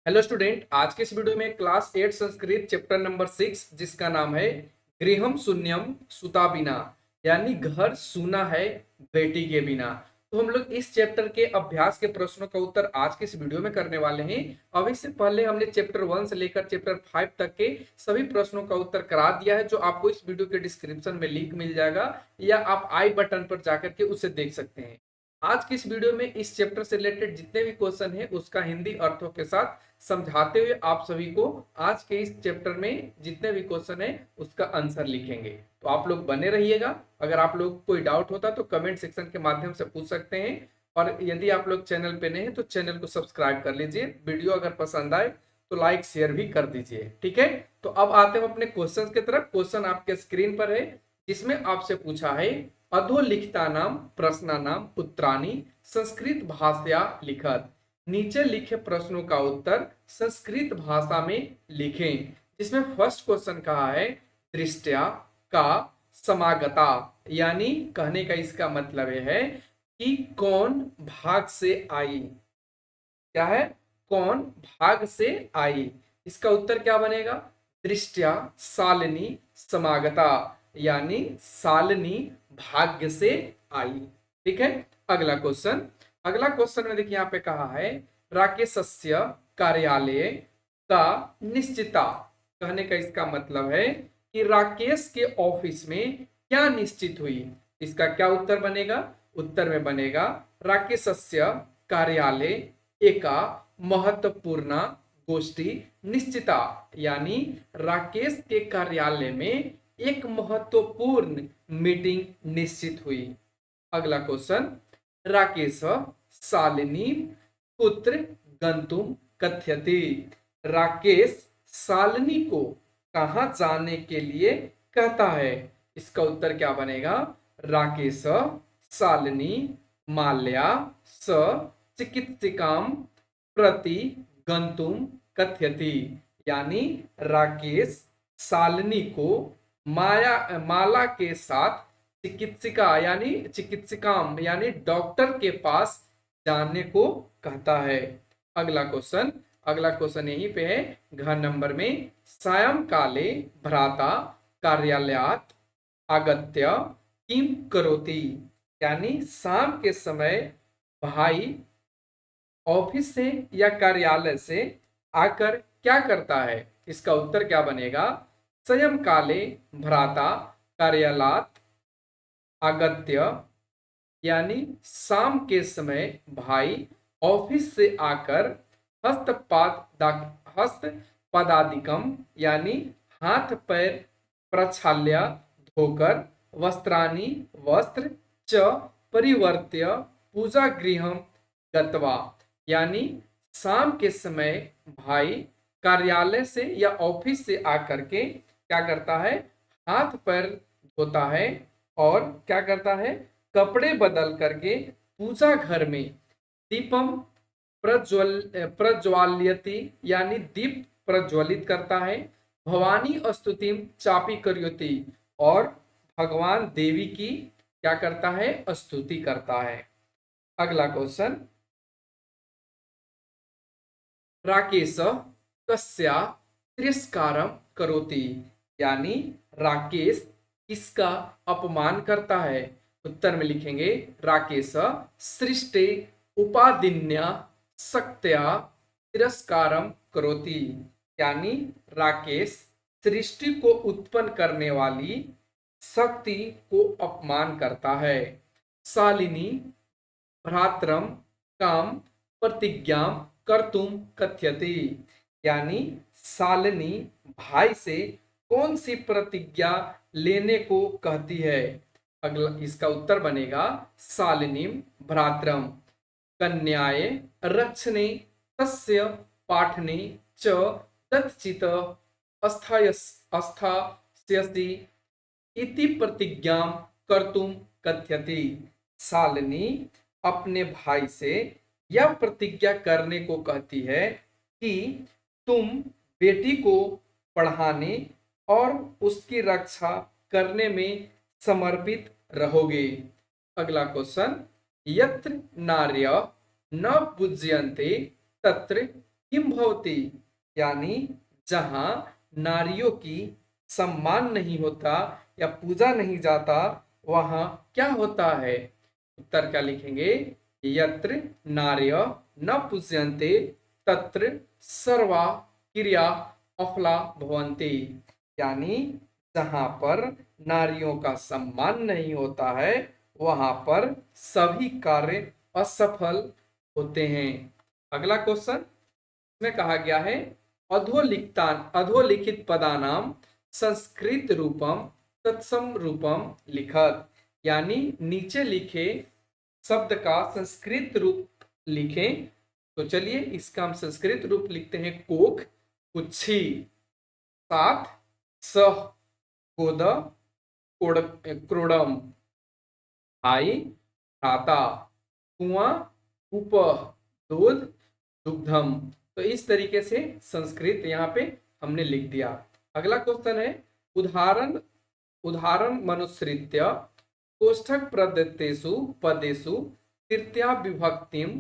Hello student, आज के इस वीडियो में क्लास 8 संस्कृत चैप्टर नंबर 6 जिसका नाम है गृहम शून्यम सुता बिना, यानी घर सूना है बेटी के बिना। तो हम लोग इस चैप्टर के अभ्यास के प्रश्नों का उत्तर आज के इस वीडियो में करने वाले हैं। अब इससे पहले हमने चैप्टर 1 से लेकर चैप्टर 5 तक के सभी प्रश्नों का उत्तर करा दिया है, जो आपको इस वीडियो के डिस्क्रिप्शन में लिंक मिल जाएगा या आप आई बटन पर जाकर के उसे देख सकते हैं। आज की इस वीडियो में इस चैप्टर से रिलेटेड जितने भी क्वेश्चन है उसका हिंदी अर्थों के साथ समझाते हुए आप सभी को आज के इस चैप्टर में जितने भी क्वेश्चन है उसका आंसर लिखेंगे। तो आप लोग बने रहिएगा। अगर आप लोग कोई डाउट होता तो कमेंट सेक्शन के माध्यम से पूछ सकते हैं, और यदि आप लोग चैनल पे नए हैं तो चैनल को सब्सक्राइब कर लीजिए। वीडियो अगर पसंद आए तो लाइक शेयर भी कर दीजिए, ठीक है। तो अब आते हैं अपने क्वेश्चन की तरफ। क्वेश्चन आपके स्क्रीन पर है, जिसमें आपसे पूछा है अधोलिखिता नाम प्रश्नानाम उत्तराणी संस्कृत भाषया लिखत। नीचे लिखे प्रश्नों का उत्तर संस्कृत भाषा में लिखें। जिसमें फर्स्ट क्वेश्चन कहा है दृष्टया का समागता, यानी कहने का इसका मतलब है कि कौन भाग से आई। क्या है? कौन भाग से आई। इसका उत्तर क्या बनेगा? दृष्टया शालिनी समागता, यानी शालिनी भाग्य से आई। ठीक है। अगला क्वेश्चन में देखिए यहाँ पे कहा है राकेशस्य कार्यालय का निश्चिता। कहने का इसका मतलब है कि राकेश के ऑफिस में क्या निश्चित हुई। इसका क्या उत्तर बनेगा? उत्तर में बनेगा राकेशस्य कार्यालय एका महत्वपूर्ण गोष्ठी निश्चिता, यानी राकेश के कार्यालय में एक महत्वपूर्ण मीटिंग निश्चित हुई। अगला क्वेश्चन राकेश शालिनी पुत्र गंतुम कथयति। राकेश शालिनी को कहां जाने के लिए कहता है। इसका उत्तर क्या बनेगा? राकेश शालिनी माल्या स चिकित्सिकाम प्रति गंतुम कथयति, यानी राकेश शालिनी को माला के साथ चिकित्सिका यानी चिकित्सिकाम यानी डॉक्टर के पास जाने को कहता है। अगला क्वेश्चन यहीं पे है घ नंबर में। सायं काले भ्राता कार्यालयात आगत्य किम करोति, यानी शाम के समय भाई ऑफिस से या कार्यालय से आकर क्या करता है। इसका उत्तर क्या बनेगा? सायं काले भ्राता कार्यालयात आगत्य, यानी शाम के समय भाई ऑफिस से आकर हस्तपादादिकम, यानी हाथ पैर प्रक्षाल्य धोकर वस्त्राणि वस्त्र च परिवर्त्य पूजा गृहम गत्वा, यानी शाम के समय भाई कार्यालय से या ऑफिस से आकर के क्या करता है? हाथ पैर धोता है और क्या करता है? कपड़े बदल करके पूजा घर में दीपम प्रज्वाल्यति, यानी दीप प्रज्वलित करता है। भवानी स्तुतिम चापी करियोति, और भगवान देवी की क्या करता है? स्तुति करता है। अगला क्वेश्चन राकेश कस्या तिरस्कारम करोति, यानी राकेश किसका अपमान करता है। उत्तर में लिखेंगे राकेश सृष्टे उपादिन्या शक्त्या तिरस्कारम करोति, यानी राकेश सृष्टि को उत्पन्न करने वाली शक्ति को अपमान करता है। शालिनी भ्रातरम काम प्रतिज्ञा कर्तुम कथयति, यानी शालिनी भाई से कौन सी प्रतिज्ञा लेने को कहती है। अगला इसका उत्तर बनेगा शालिनी भ्रातरम कन्याये रक्षणे तस्य पाठने च तच्चित अस्थास्यसि इति प्रतिज्ञा कर्तुम कथयति। शालिनी अपने भाई से यह प्रतिज्ञा करने को कहती है कि तुम बेटी को पढ़ाने और उसकी रक्षा करने में समर्पित रहोगे। अगला क्वेश्चन यत्र नार्य न पूज्यन्ते तत्र किम भवति, यानी जहां नारियों की सम्मान नहीं होता या पूजा नहीं जाता, वहां क्या होता है? उत्तर क्या लिखेंगे? यत्र नार्य न पूज्यन्ते तत्र सर्वा क्रिया अफला भवन्ति, यानी जहां पर नारियों का सम्मान नहीं होता है, वहां पर सभी कार्य असफल होते हैं। अगला क्वेश्चन में कहा गया है अधोलिखित पदानाम संस्कृत रूपम तत्सम रूपम लिखत, यानी नीचे लिखे शब्द का संस्कृत रूप लिखें। तो चलिए इसका हम संस्कृत रूप लिखते हैं। कोक, कुच्छी, साथ, सह, गोद, क्रोडम, भाई, भ्राता, कुआं, उप, दूध, दुग्धम। तो इस तरीके से संस्कृत यहाँ पे हमने लिख दिया। अगला क्वेश्चन है उदाहरण उदाहरण मनुसृत्य कोष्ठक प्रदत्तेषु पदेषु तृतीया विभक्तिम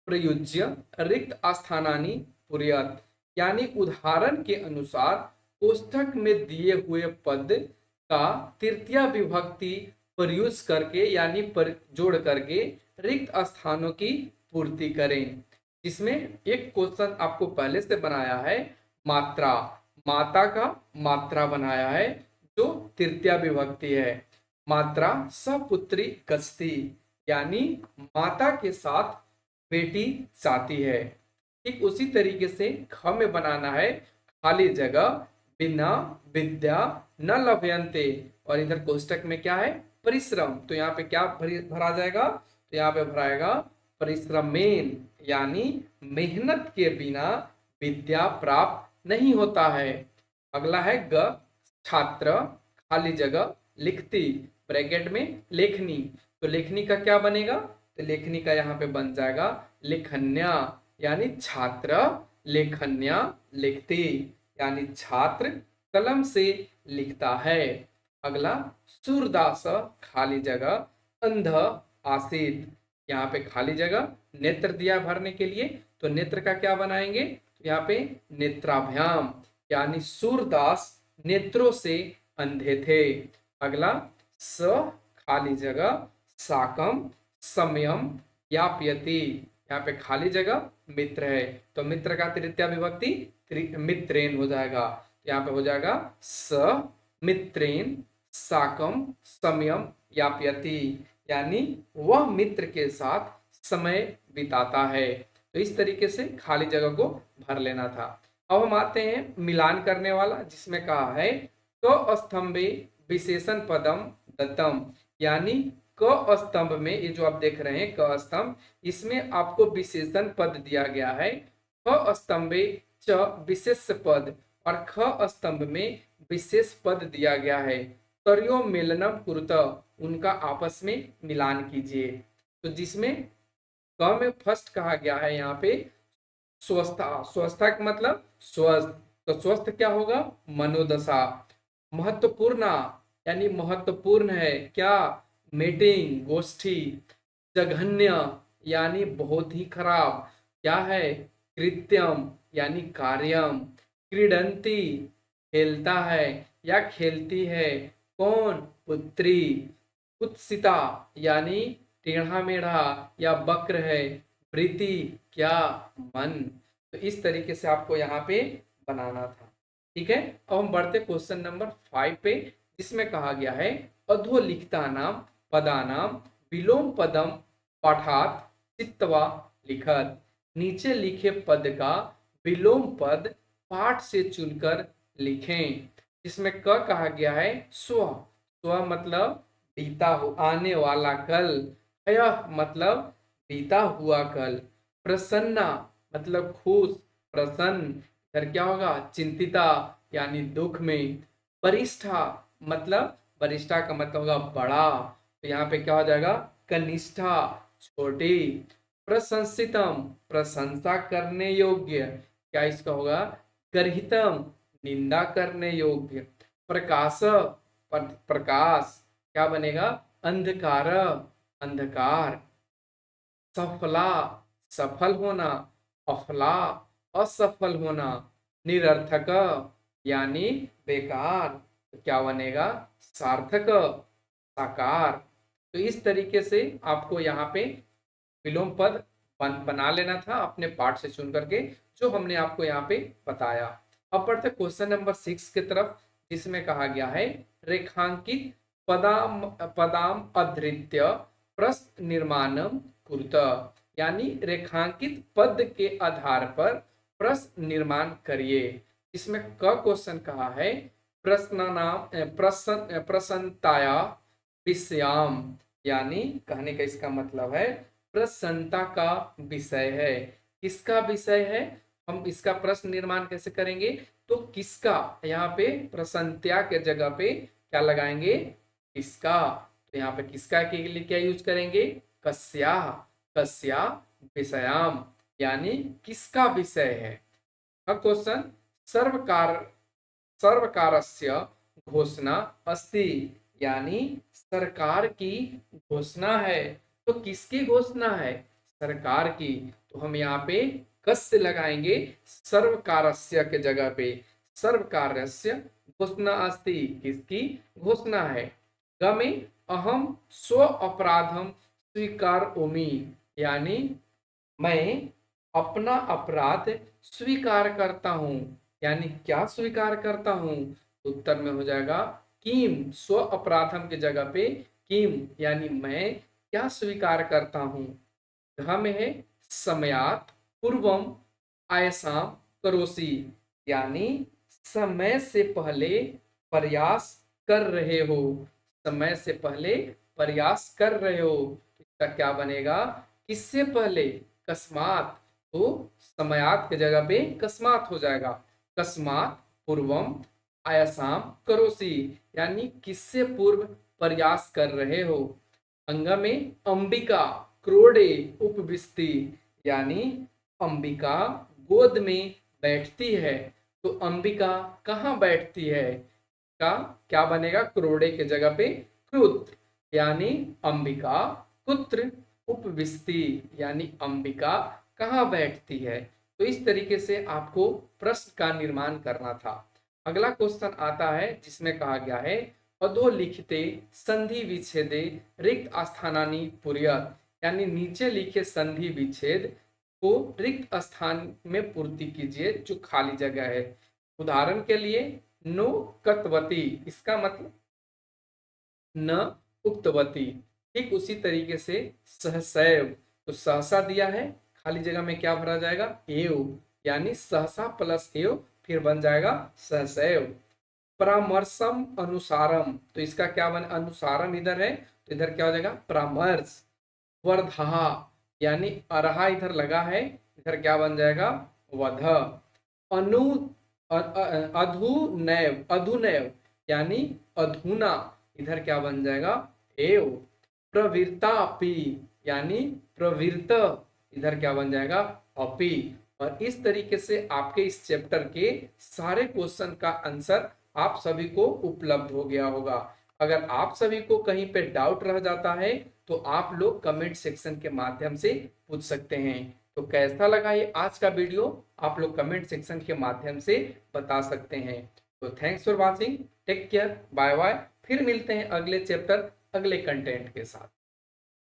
प्रयुज्य रिक्त स्थानानि पूरयत, यानी उदाहरण के अनुसार कोष्ठक में दिए हुए पद का तृतीया विभक्ति प्रयुक्त करके यानी जोड़ करके रिक्त स्थानों की पूर्ति करें। जिसमें एक क्वेश्चन आपको पहले से बनाया है, मात्रा, माता का मात्रा बनाया है जो तृतीया विभक्ति है। मात्रा सपुत्री गच्छति, यानी माता के साथ बेटी जाती है। ठीक उसी तरीके से ख में बनाना है खाली जगह, बिना विद्या न लभयन्ते, और इधर कोष्टक में क्या है? परिश्रम। तो यहाँ पे क्या भरा जाएगा? तो यहाँ पे भराएगा परिश्रमेन, यानी मेहनत के बिना विद्या प्राप्त नहीं होता है। अगला है ग, छात्र, खाली जगह, लिखती, ब्रैकेट में लेखनी। तो लेखनी का क्या बनेगा? तो लेखनी का यहाँ पे बन जाएगा लेखन्या, यानी छात्र लेखन्या लिखती, यानी छात्र कलम से लिखता है। अगला सूरदास, खाली जगह, अंध आसीत, यहाँ पे खाली जगह, नेत्र दिया भरने के लिए, तो नेत्र का क्या बनाएंगे? तो यहाँ पे नेत्राभ्याम, यानी सूरदास नेत्रों से अंधे थे। अगला स, खाली जगह, साकम समयम यापयति, यहाँ पे खाली जगह मित्र है, तो मित्र का तृतीया विभक्ति मित्रेन हो जाएगा। यहाँ पे हो जाएगा स मित्रेन साकम समयम यापयति, यानी वह मित्र के साथ समय बिताता है। तो इस तरीके से खाली जगह को भर लेना था। अब हम आते हैं मिलान करने वाला, जिसमें कहा है क स्तंभे विशेषण पदम दत्तम, यानी क स्तंभ में, ये जो आप देख रहे हैं क स्तंभ, इसमें आपको विशेषण पद दिया गया है। ख स्तंभे च विशेष पद, और ख स्तंभ में विशेष पद दिया गया है। तर्यो मेलनम कुरुत, उनका आपस में मिलान कीजिए। तो जिसमें क में फर्स्ट कहा गया है यहाँ पे स्वस्था, स्वस्था का मतलब स्वस्थ, तो स्वस्थ क्या होगा? मनोदशा। महत्वपूर्ण, यानी महत्वपूर्ण है क्या? मीटिंग, गोष्ठी। जघन्य, यानी बहुत ही खराब, क्या है? कृत्यम, यानी कार्यम। क्रीडंती, खेलता है या खेलती है, कौन? पुत्री। कुत्सिता, यानी टेढ़ा मेढ़ा या वक्र है। प्रीति, क्या? मन। तो इस तरीके से आपको यहाँ पे बनाना था। ठीक है, अब हम बढ़ते क्वेश्चन नंबर 5 पे, जिसमें कहा गया है अधोलिखिता नाम पदानाम विलोम पदम पाठात चित्तवा लिखत, नीचे लिखे पद का विलोम पद पाठ से चुनकर लिखें। इसमें क कहा गया है स्व, स्व मतलब बीता आने वाला कल, यह मतलब बीता हुआ कल। प्रसन्ना मतलब खुश, प्रसन्न, इधर क्या होगा? चिंतिता, यानी दुख में। वरिष्ठा मतलब, वरिष्ठा का मतलब होगा बड़ा, तो यहाँ पे क्या हो जाएगा? कनिष्ठा, छोटी। प्रशंसितम प्रशंसा करने योग्य, क्या इसका होगा? गर्हितम निंदा करने योग्य। प्रकाश प्रकाश, क्या बनेगा? अंधकार अंधकार। सफला सफल होना, अफला असफल होना, निरर्थक यानी बेकार, तो क्या बनेगा सार्थक, साकार। तो इस तरीके से आपको यहाँ पे विलोम पद बना लेना था अपने पाठ से चुन करके, जो हमने आपको यहाँ पे बताया। अब बढ़ते क्वेश्चन नंबर 6 की तरफ, जिसमें कहा गया है रेखांकित पदाम पदाम अधृत्य प्रश्न निर्माणम कुरुत, यानी रेखांकित पद के आधार पर प्रश्न निर्माण करिए। इसमें क क्वेश्चन कहा है प्रसन्नताया विषयाम, यानी कहने का इसका मतलब है प्रसन्नता का विषय है। किसका विषय है, हम इसका प्रश्न निर्माण कैसे करेंगे, तो किसका, यहाँ पे प्रसन्नता के जगह पे क्या लगाएंगे, किसका। तो यहाँ पे किसका के लिए क्या यूज करेंगे, कस्या, कस्या विषयाम, यानी किसका विषय है। अब क्वेश्चन सर्वकार सर्वकारस्य घोषणा अस्ति, यानी सरकार की घोषणा है। तो किसकी घोषणा है, सरकार की। तो हम यहाँ पे कस्य लगाएंगे सर्वकारस्य के जगह पे, सर्वकारस्य घोषणा अस्ति, किसकी घोषणा है। ग में अहम स्व अपराधम स्वीकारोमि, यानी मैं अपना अपराध स्वीकार करता हूँ, यानी क्या स्वीकार करता हूँ, उत्तर में हो जाएगा किम, स्व अपराधम की जगह पे किम, यानी मैं क्या स्वीकार करता हूँ। घ में है समयात पूर्वम आयसाम करोसी, यानी समय से पहले प्रयास कर रहे हो, समय से पहले प्रयास कर रहे हो। इसका क्या बनेगा, किससे पहले, कस्मात, तो समयात के जगह पे कस्मात हो जाएगा, कस्मात पूर्वम आयासाम करोसी, यानी किससे पूर्व प्रयास कर रहे हो। अंग में अंबिका क्रोडे उपविष्टि, यानी अंबिका गोद में बैठती है। तो अंबिका कहाँ बैठती है, का क्या बनेगा, क्रोडे के जगह पे क्रुत्र, यानी अंबिका कुत्र उपविष्टि, यानी अंबिका कहाँ बैठती है। तो इस तरीके से आपको प्रश्न का निर्माण करना था। अगला क्वेश्चन आता है जिसमें कहा गया है अधोलिखिते संधि विच्छेदे रिक्त स्थानानि पूर्यत, यानी नीचे लिखे संधि विच्छेद को रिक्त स्थान में पूर्ति कीजिए, जो खाली जगह है। उदाहरण के लिए नो कतवती, इसका मतलब न उक्तवती। ठीक उसी तरीके से सहसैव, तो सहसा दिया है, खाली जगह में क्या भरा जाएगा, एव, यानी सहसा प्लस एव फिर बन जाएगा सहसैव। परामर्शम अनुसारम, तो इसका क्या बन, अनुसारम इधर है तो इधर क्या हो जाएगा परामर्श। वर्धा, यानी अरहा इधर लगा है, इधर क्या बन जाएगा वध। अनु अधुनैव, अधुनैव यानी अधुना, इधर क्या बन जाएगा एव। प्रवृत्ता अपि, यानी प्रवृत्त, इधर क्या बन जाएगा अपि। और इस तरीके से आपके इस चैप्टर के सारे क्वेश्चन का आंसर आप सभी को उपलब्ध हो गया होगा। अगर आप सभी को कहीं पे डाउट रह जाता है तो आप लोग कमेंट सेक्शन के माध्यम से पूछ सकते हैं। तो कैसा लगा ये आज का वीडियो, आप लोग कमेंट सेक्शन के माध्यम से बता सकते हैं। तो thanks for watching, take care, bye bye. फिर मिलते हैं अगले चैप्टर अगले कंटेंट के साथ।